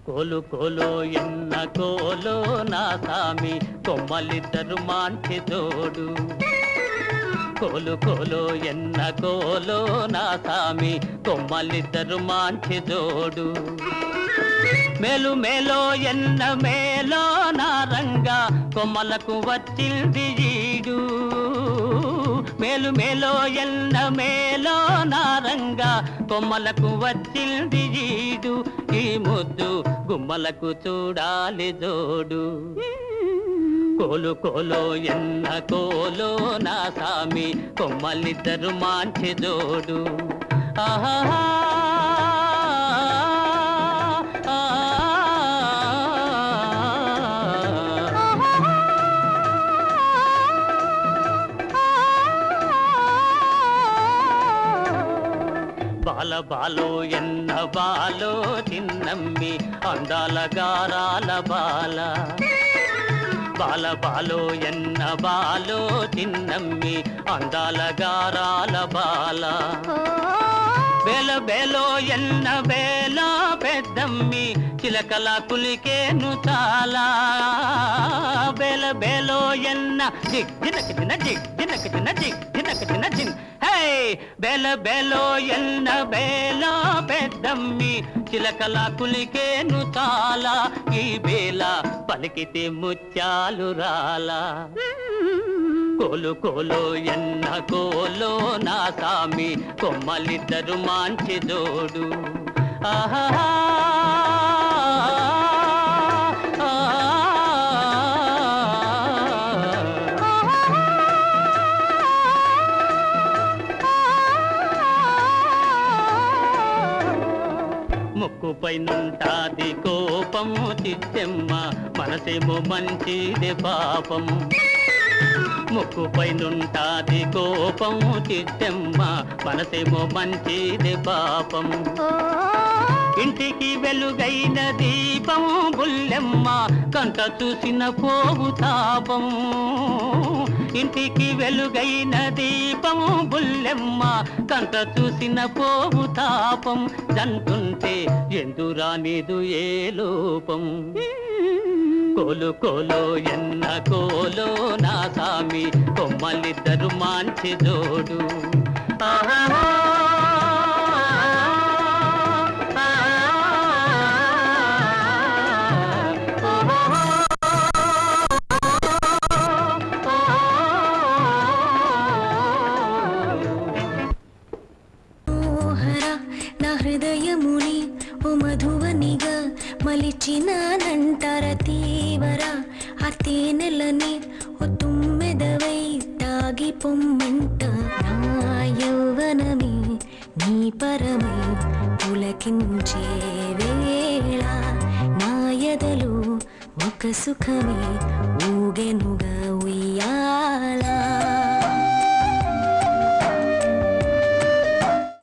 కోలు కోలో ఎన్న కోలో నా సామి కొమ్మలిద్దరు మాంచి జోడు. కోలు కోలో ఎన్న కోలో నా సామి కొమ్మలిద్దరు మాంచి జోడు. మేలు మేలో ఎన్న మేలో నారంగా కొమ్మలకు వచ్చింది ఈడు. మేలు మేలో ఎన్న మేలో నారంగా కొమ్మలకు వచ్చింది ఈడు. ఈ ముద్దు గుమ్మలకు చూడాలి జోడు. కోలు కోలో ఎన్న కోలో నా సామి కొమ్మలిద్దరు మాంచి జోడు. ఆహా బాల బాలో ఎన్న బాలో చిన్నమ్మి అందాల గారాల బాల. బాల బాలో ఎన్న బాలో చిన్నమ్మి అందాల గారాల బాల. బేల బేలో ఎన్న బేలో పెద్దమ్మి చిలకల కులికేను చాలా. బేల బేలో ఎన్న జిగ్ జినక జిన జిగ్ జినక జిన జిగ్ జినక జిన జిన్. హే బేల బేలో ఎన్న బేలో పెద్దమ్మి చిలకల కులికేను చాలా. ఈ బేల పలికితే ముత్యాలు రాలా. కోలు కోలో ఎన్న కోలో నా సామి కొమ్మలిద్దరు మాంచి జోడు. ఆహా ముక్కుపై నుంటాది కోపము చిత్తెమ్మ మనసేమో మంచిది పాపం. ముక్కుపై నుంటాది కోపము చిత్తెమ్మ మనసేమో మంచిది పాపం. ఇంటికి వెలుగైన దీపం బుల్లెమ్మ కంట చూసిన పోవు తాపం. ఇంటికి వెలుగైన దీపం బుల్లెమ్మ కంట చూసిన పోవు తాపం. జంటుంటే ఎందురానిదు ఏ లోపం. కోలు కోలో ఎన్న కోలో నా సామి కొమ్మలిద్దరు మాంచి జోడు. ఆహా హృదయముని ఓ మధువనిగా మలిచినానంటార తీవర. ఆ తేనెలని ఓ తుమ్మెదవై తాగి పొమ్మంట. నా యౌవనమే నీ పరమై పులకించే వేళ. నా ఎదలో ఒక సుఖమే